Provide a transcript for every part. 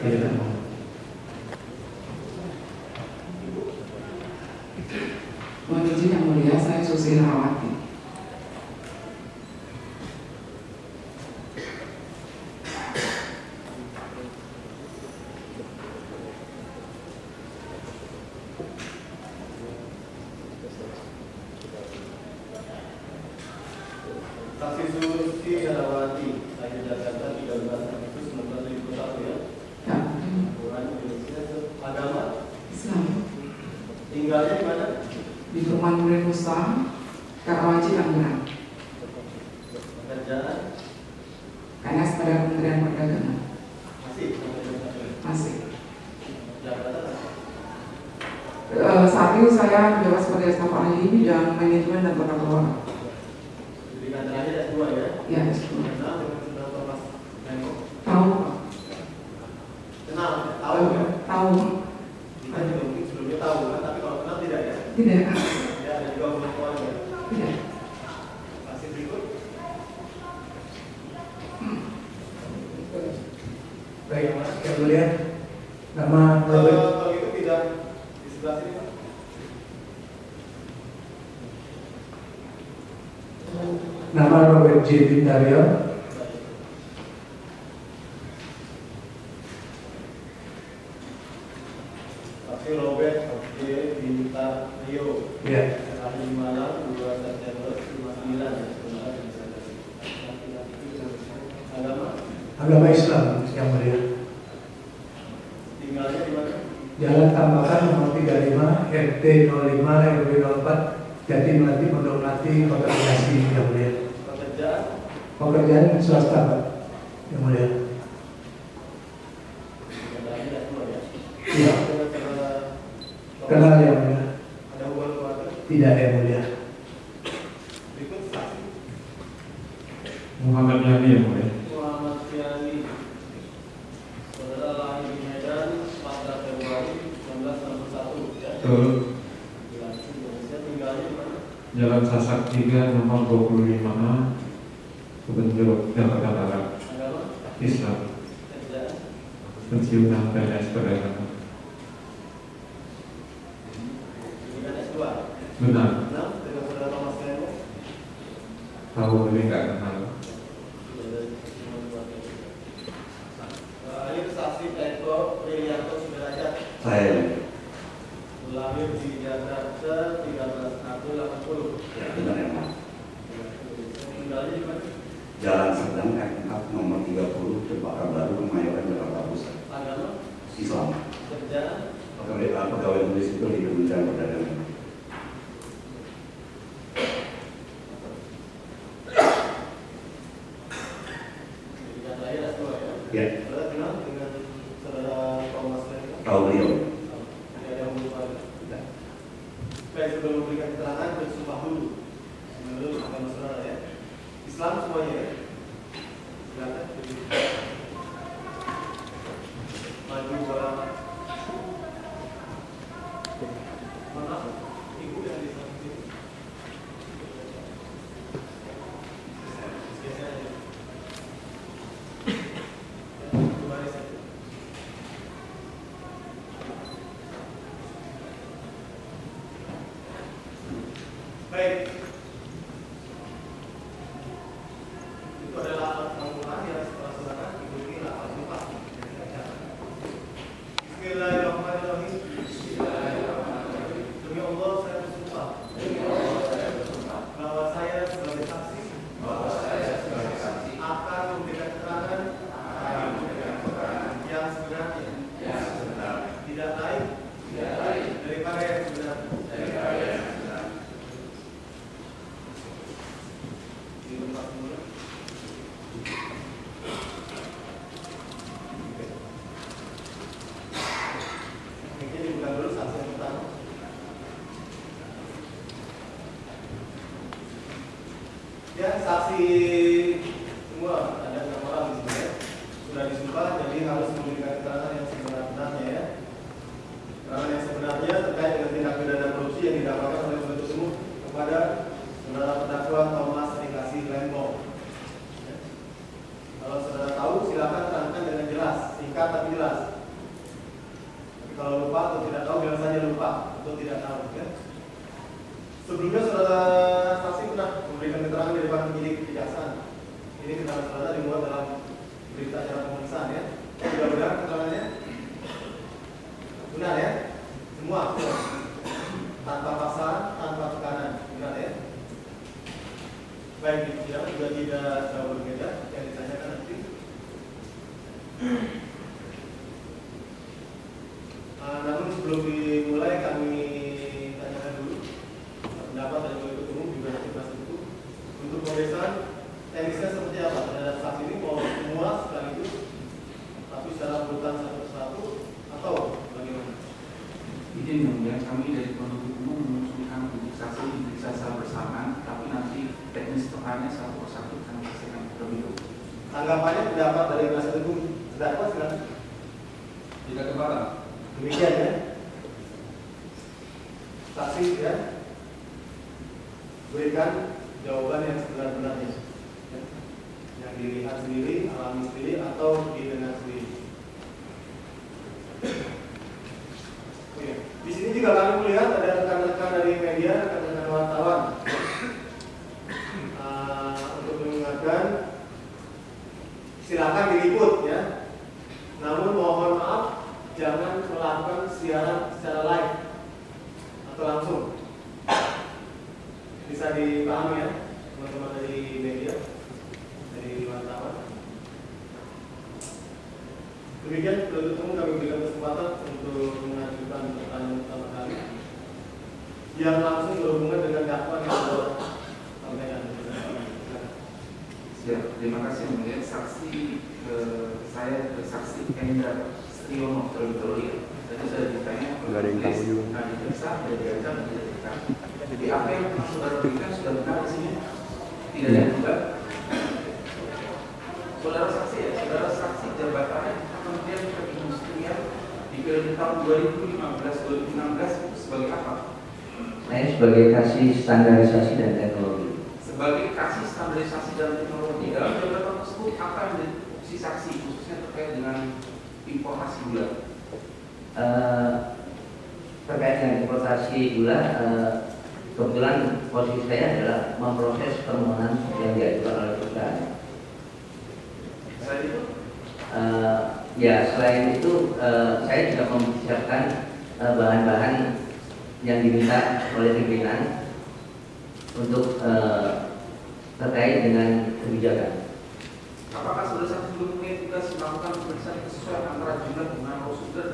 Iya. Mohon izin yang mulia, saya Susi Rahawati. Saksi Susi Rahawati, lahir Jakarta 13 Agustus 1971 ya. Ya. Orang Indonesia, agama Islam. tinggalnya di mana? Di Perumahan Murid Musta, Karawaci, Tangerang. Pekerjaan PNS pada Kementerian Perdagangan. masih Masih. Jakarta. Saat ini saya menjabat sebagai staf ahli bidang manajemen dan tata kelola. Pendidikan terakhir S2 ya. Ya, S2. Kenal dengan Saudara Mas Menko? Tahu. Kenal, tahu ya? Tahu. Kita juga mungkin sebelumnya tahu kan, tapi kalau kenal tidak ya? Tidak. Ya, ada juga hubungan keluarga. Tidak. Masih berikut. Baik, yang mulia, nama Robert. Kalau itu tidak di sebelah sini Pak. Nama Robert J. Bintaryo. Saksi Robert J. Bintaryo. Ya. Hari Malang 2 September 59 agama Agama Islam, yang mulia. tinggalnya di mana? Jalan Tambakan nomor 35 RT 05 RW 04 Jati Melati Pondok Melati Kota Bekasi, yang mulia. Pekerjaan Pekerjaan swasta, Pak, yang mulia. tinggalnya S2 ya. Iya. Kenal, yang mulia. Ada hubungan keluarga. Tidak, yang mulia. Berikut saksi Muhammad Yani, yang mulia. Muhammad Yani. Saudara lahir di Medan 14 Februari 1961 ya. Betul. Indonesia, tinggalnya di mana? Jalan Sasak 3 nomor 25A Kebenjeruk, Jakarta Barat. Agama Islam. kerjaan Pensiunan PNS Perdagangan. pendidikan S2. Benar. Kenal dengan saudara Thomas Menko? Tahu tapi nggak kenal. Lahir saksi Eko Priyanto Sudrajat. Saya Lahir di Jakarta 13 April 80. ya benar ya Mas. Tinggalnya di mana? Jalan Sedang RNF nomor 30 Cempaka Baru Kemayoran Jakarta Pusat. Agama Islam. kerjaan Pegawai nulis itu di Kementerian Perdagangan. pendidikan terakhir S2 ya. Ya, Saudara kenal dengan saudara Thomas Menko? tahu beliau. Tidak ada hubungan keluarga. Tidak. Baik, sebelum memberikan keterangan bersumpah dulu. Menurut agama saudara ya. Islam semuanya ya. Silakan. Maju orang. Mana? Ibu yang di sana sini. Geser aja. Satu baris aja. Baik. Itu adalah Al-Quran yang setelah silakan ikuti lafaz sumpah. Bismillahirrahmanirrahim. Demi Allah saya bersumpah bahwa saya sebagai saksi akan memberikan keterangan yang sebenarnya, tidak lain daripada yang sebenarnya. Di tempat semula. Mungkin dibuka dulu saksi yang pertama. Ya, saksi semua ada 6 orang di sini ya. Sudah disumpah, jadi harus memberikan keterangan yang sebenar-benarnya ya. Keterangan yang sebenarnya terkait dengan tindak pidana korupsi yang didakwakan oleh penuntut umum kepada saudara terdakwa Thomas Dikasih Menko. Ya. Kalau saudara tahu, silakan terangkan dengan jelas singkat tapi jelas. Tapi kalau lupa atau tidak tahu, bilang saja lupa atau tidak tahu. Ya. Sebelumnya saudara saksi pernah memberikan keterangan di depan penyidik kejaksaan. Ini keterangan saudara dimuat dalam berita acara pemeriksaan ya. Sudah benar keterangannya? Benar ya? Semua. Tanpa paksaan, tanpa tekanan. Benar ya? Baik, ya, juga tidak jauh berbeda yang ditanyakan nanti. Namun sebelum dimulai kami tanyakan dulu pendapat dari penuntut umum juga nanti masih itu untuk pemeriksaan teknisnya seperti apa terhadap saksi ini, mau semua sekaligus tapi secara urutan satu persatu atau bagaimana? Izin yang mulia, kami dari penuntut umum mengusulkan untuk saksi diperiksa secara bersamaan, tapi nanti teknis tekannya satu persatu kami sampaikan terlebih dahulu. Tanggapannya pendapat dari penasihat hukum terdakwa silakan. Tidak keberatan. Demikian ya. Saksi ya. Berikan jawaban yang sebenar-benarnya. Ya. Yang dilihat sendiri, alami sendiri atau didengar sendiri. Oke. Di sini juga kami melihat ada rekan-rekan dari media, rekan-rekan wartawan. Untuk mengingatkan, silakan diliput ya. Namun mohon maaf, jangan melakukan siaran secara live atau langsung. Bisa dipahami ya, teman-teman dari media, dari wartawan. Demikian penuntut umum kami berikan kesempatan untuk mengajukan pertanyaan pertama kali yang langsung berhubungan dengan dakwaan yang sudah sampaikan. Ya, terima kasih yang mulia. Saksi saya saksi Endra Setiono terlebih dahulu ya. Tadi sudah ditanya. Nggak ada yang tahu juga. Diperiksa, tidak diajar, dan tidak ditekan. Jadi apa yang saudara berikan sudah benar di sini? Tidak ada yang juga. Saudara saksi ya, saudara saksi jabatannya Kementerian Perindustrian di periode tahun 2015-2016 itu sebagai apa? Saya sebagai kasih standarisasi dan teknologi. Sebagai kasih standarisasi dan teknologi, dalam jabatan tersebut apa yang menjadi fungsi saksi khususnya terkait dengan importasi gula? Terkait dengan importasi gula, kebetulan posisi saya adalah memproses permohonan yang diajukan oleh perusahaan. Selain itu? Ya, selain itu saya juga mempersiapkan bahan-bahan yang diminta oleh pimpinan untuk terkait dengan kebijakan. Apakah saudara saksi belum punya tugas melakukan pemeriksaan kesesuaian antara jumlah penggunaan prosedur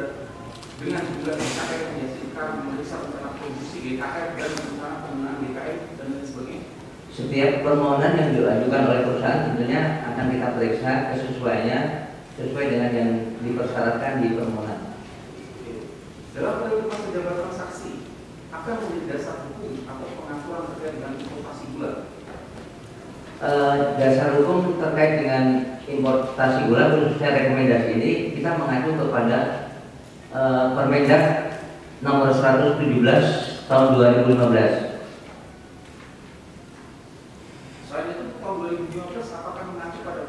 dengan jumlah GKR yang dihasilkan, memeriksa rencana produksi GKR dan rencana penggunaan GKR dan lain sebagainya? Setiap permohonan yang diajukan oleh perusahaan tentunya akan kita periksa kesesuaiannya sesuai dengan yang dipersyaratkan di permohonan. Dalam periode masa jabatan saksi, akan menjadi dasar hukum atau pengaturan terkait dengan importasi gula? Dasar hukum terkait dengan importasi gula khususnya rekomendasi ini kita mengacu kepada Permendag nomor 117 tahun 2015. Selain itu tahun 2015 apakah mengacu pada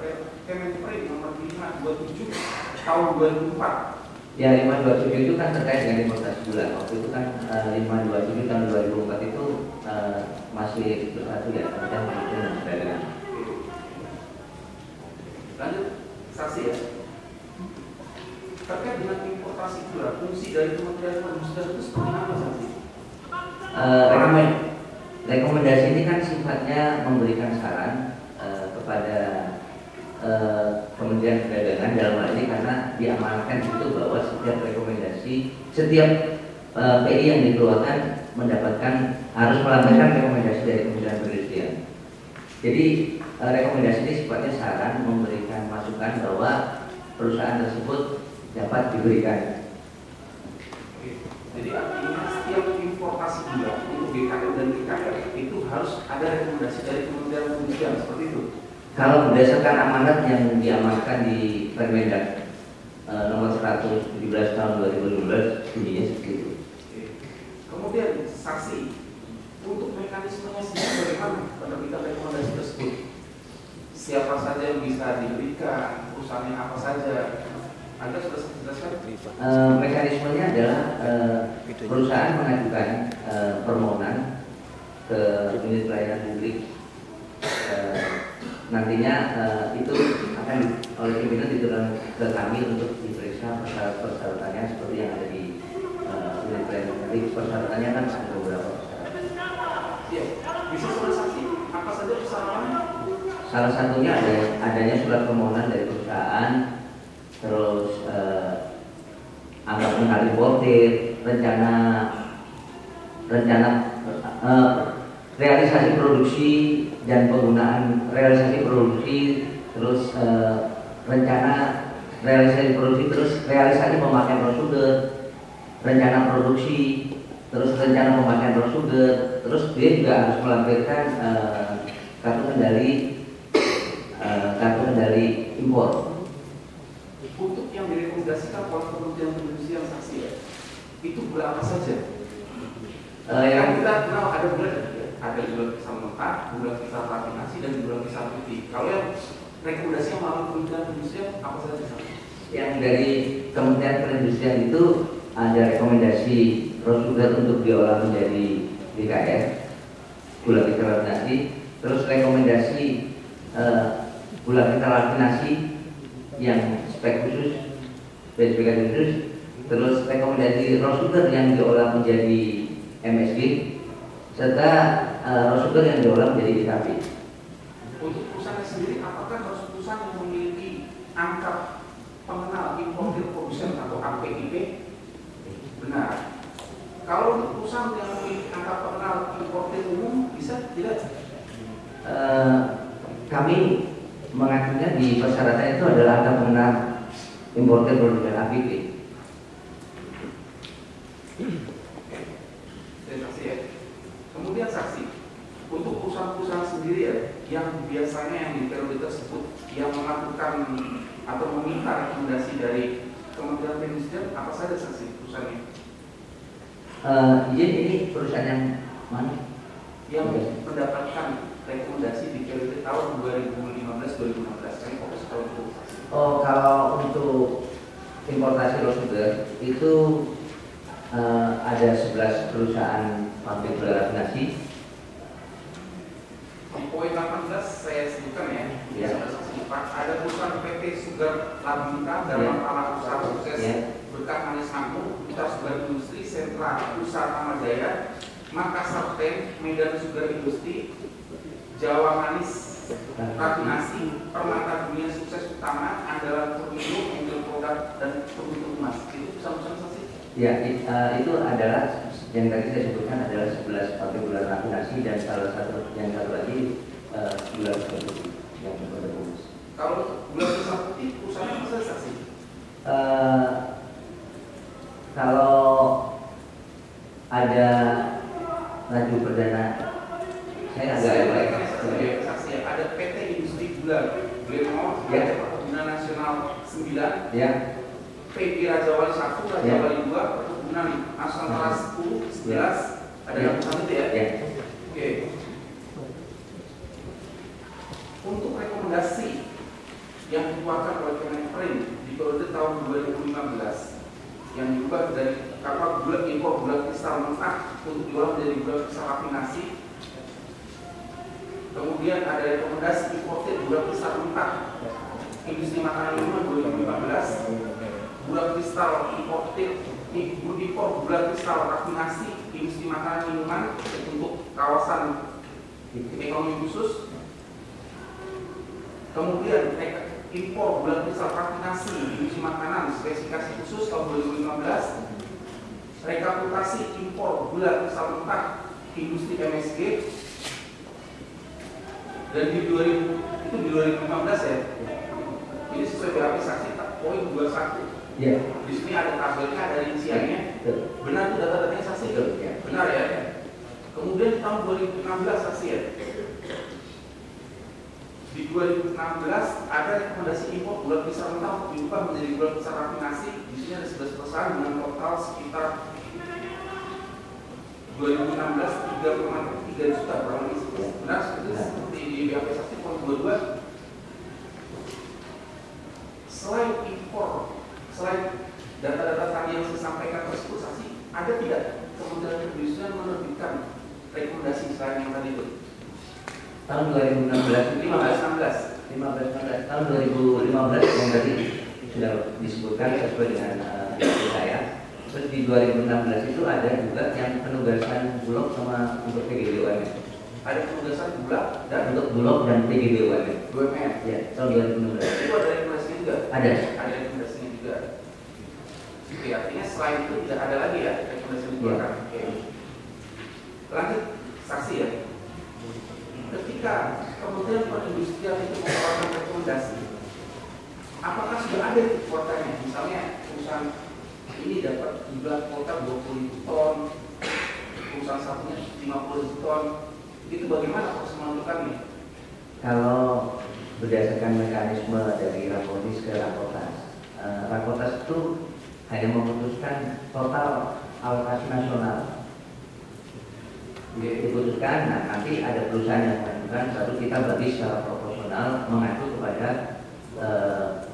Kemenprin nomor 527 tahun 2004? Ya, 527 itu kan terkait dengan importasi gula. Waktu itu kan 527 tahun 2004 itu masih bersatu ya, dan perdagangan. Lanjut, saksi ya. Terkait dengan importasi gula, fungsi dari Kementerian Perindustrian itu seperti apa saksi? Rekomendasi ini kan sifatnya memberikan saran kepada Kementerian Perdagangan dalam hal ini karena diamankan itu bahwa setiap rekomendasi, setiap PI yang dikeluarkan mendapatkan harus melampirkan rekomendasi dari Kementerian Perindustrian. Jadi rekomendasi ini sifatnya saran, memberikan masukan bahwa perusahaan tersebut dapat diberikan. Jadi artinya setiap importasi gula untuk GKR dan GKR itu harus ada rekomendasi dari Kementerian Perindustrian seperti itu. Kalau berdasarkan amanat yang diamanatkan di Permendag nomor 117 tahun 2012 bunyinya seperti itu. Kemudian saksi untuk mekanismenya sendiri bagaimana penerbitan rekomendasi tersebut? Siapa saja yang bisa diberikan, perusahaannya apa saja? Anda Mekanismenya adalah perusahaan mengajukan permohonan ke unit pelayanan publik. Nantinya itu akan oleh pimpinan diturunkan ke kami untuk diperiksa persyaratannya seperti yang ada di unit pelayanan publik. Persyaratannya kan ada beberapa persyaratan. Ya, bisa saudara saksi apa saja persyaratannya? Salah satunya adanya surat permohonan dari perusahaan, terus anggap benar importir, rencana realisasi produksi dan penggunaan realisasi produksi, terus rencana realisasi produksi, terus realisasi pemakaian prosedur, rencana produksi, terus rencana pemakaian prosedur, terus dia juga harus melampirkan kartu kendali impor. Untuk yang direkomendasikan oleh Kementerian Perindustrian saksi ya, itu gula apa saja? Yang kita kenal ada gula ada gula pisang mentah, gula pisang rafinasi, dan gula pisang putih. Kalau yang rekomendasi yang melalui Kementerian Perindustrian apa saja? Yang dari Kementerian Perindustrian itu ada rekomendasi raw sugar untuk diolah menjadi DKR, gula kristal rafinasi, terus rekomendasi gula kristal rafinasi yang spek khusus, spesifikasi khusus, terus rekomendasi raw sugar yang diolah menjadi MSG, serta raw sugar yang diolah menjadi DKP. Untuk perusahaan sendiri, apakah harus perusahaan yang memiliki angka pengenal importir produsen atau APIP? Benar. Kalau untuk perusahaan yang memiliki angka pengenal importir umum, bisa tidak? Kami mengajunya di persyaratan itu adalah angka pengenal importir produsen APIP. Saksi ya. Kemudian saksi, untuk perusahaan-perusahaan sendiri ya, yang biasanya yang di periode tersebut yang melakukan atau meminta rekomendasi dari Kementerian Perindustrian, apa saja saksi perusahaannya? Ini perusahaan yang mana? Yang mendapatkan rekomendasi di periode tahun 2015-2016, kan fokus tahun itu. Oh, kalau untuk importasi raw sugar itu ada 11 perusahaan pabrik gula rafinasi. Di poin 18 saya sebutkan ya, ada perusahaan PT Sugar Labinka, Dharma Pala Usaha Sukses, Berkah Manis Mangku, Putra Sugar Industri, Sentra Usaha Tamadaya, Makassar Ten, Medan Sugar Industri, Jawa Manis Rafinasi, Permata Dunia Sukses Utama, Andalan Pemilu, Angel Produk, dan Pembentuk Emas. Itu pesan-pesan saksi? Ya, itu adalah yang tadi saya sebutkan adalah 11 pabrik gula rafinasi dan salah satu yang satu lagi gula putih yang berbagus. Kalau gula putih perusahaan apa saja saksi? Kalau ada laju perdana, saya agak saksi ada PT Industri Gula Glenmore, PT Perkebunan Nasional 9, ya. PG Raja Wali 1, Raja Wali 2, Perkebunan Nasional 10, 11, ada yang pesan itu ya? Ya. Oke. Untuk rekomendasi yang dikeluarkan oleh Kemenperin di periode tahun 2015 yang diubah dari kapal gula impor gula kristal mentah untuk diolah menjadi gula kristal rafinasi. Kemudian ada rekomendasi importir gula kristal mentah industri makanan minuman 2015, gula kristal importir impor gula kristal rafinasi industri makanan minuman untuk kawasan ekonomi khusus. Kemudian impor gula kristal rafinasi industri makanan spesifikasi khusus tahun 2015, rekapitulasi impor gula kristal mentah industri MSG, dan di 2015 ya. Ini sesuai BAP saksi poin 21. Ya. Di sini ada tabelnya, ada rinciannya. Benar itu data-datanya saksi? Benar ya. Kemudian tahun 2016 saksi ya. Di 2016 ada rekomendasi impor gula kristal mentah untuk diubah menjadi gula kristal rafinasi. Di sini ada 11 perusahaan dengan total sekitar 2016 3,3 juta kurang lebih. Benar seperti di BAP saksi poin 22. Selain impor, selain data-data tadi yang saya sampaikan tersebut saksi, ada tidak Kementerian Perindustrian menerbitkan rekomendasi selain yang tadi itu? Tahun 2016, 15-16 tahun 2015 yang tadi sudah disebutkan sesuai dengan saya. Terus di 2016 itu ada juga yang penugasan Bulog sama untuk PGB UMN. ada penugasan Bulog dan Untuk Bulog dan PGB UMN. BUMN. Ya, tahun 2016. Itu ada rekomendasinya juga? Ada. Ada rekomendasinya juga. Oke, artinya selain itu tidak ada lagi ya rekomendasi yang dikeluarkan. Oke. Lanjut, saksi ya. Ketika Kementerian Perindustrian itu mengeluarkan rekomendasi, apakah sudah ada kuotanya? Misalnya perusahaan ini dapat jumlah kuota 20.000 ton, perusahaan satunya 50.000 ton, itu bagaimana proses menentukannya? Kalau berdasarkan mekanisme dari Rakornis ke Rakortas, Rakortas itu hanya memutuskan total alokasi nasional. Diputuskan, nah nanti ada perusahaan yang menentukan, baru kita bagi secara proporsional mengacu kepada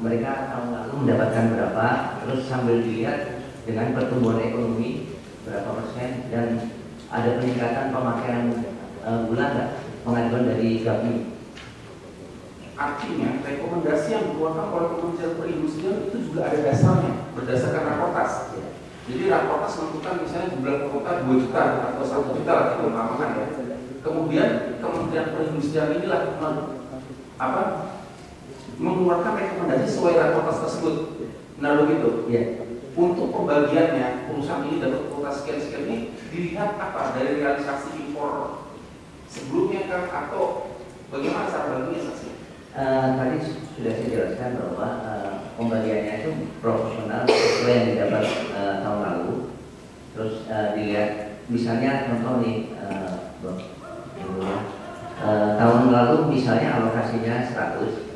mereka tahun lalu mendapatkan berapa, terus sambil dilihat dengan pertumbuhan ekonomi berapa persen dan ada peningkatan pemakaian gula nggak, pengajuan dari GAPI. Artinya rekomendasi yang dikeluarkan oleh Kementerian Perindustrian itu juga ada dasarnya, berdasarkan Rakortas. Jadi Rakortas menentukan misalnya jumlah kuota 2 juta atau 1 juta lah, itu perumpamaan ya. Kemudian Kementerian Perindustrian inilah mengeluarkan rekomendasi sesuai Rakortas tersebut. Nah begitu. Ya. Untuk pembagiannya perusahaan ini dapat kuota sekian-sekian ini dilihat apa dari realisasi impor sebelumnya kan atau bagaimana cara baginya saksi? Tadi sudah saya jelaskan bahwa pembagiannya itu proporsional sesuai yang didapat tahun lalu. Terus dilihat misalnya contoh nih, tahun lalu misalnya alokasinya 100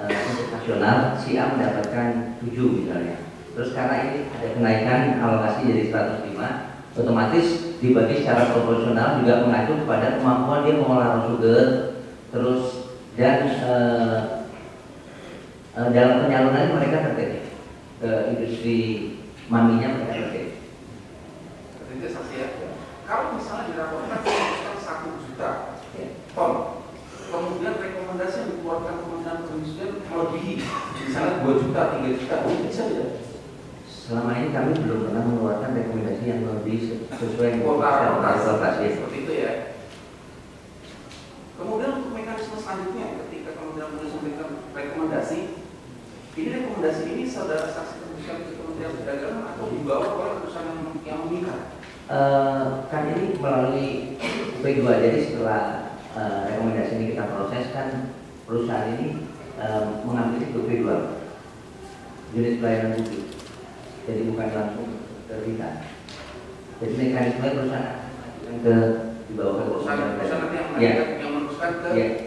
untuk nasional, si A mendapatkan 7 misalnya. Terus karena ini ada kenaikan alokasi jadi 105, otomatis dibagi secara proporsional juga mengacu kepada kemampuan dia mengolah sugar, terus dan dalam penyaluran mereka terkait ke industri maminya mereka terkait. Itu saksi ya. Kalau misalnya dilaporkan 1 juta ton, kemudian rekomendasi yang dikeluarkan Kementerian Perindustrian melebihi, misalnya 2 juta, 3 juta, bisa tidak? Selama ini kami belum pernah mengeluarkan rekomendasi yang lebih sesuai dengan kuota seperti itu ya. Kemudian untuk mekanisme selanjutnya ketika Kementerian Perindustrian memberikan rekomendasi, ini rekomendasi ini saudara saksi teruskan ke Kementerian Perdagangan atau dibawa oleh perusahaan yang meminta? Kan ini melalui P2, jadi setelah rekomendasi ini kita proses kan perusahaan ini mengambil itu P2, unit pelayanan publik. Jadi bukan langsung ke kita. Jadi mekanisme perusahaan yang di bawah perusahaan nanti yang meneruskan ke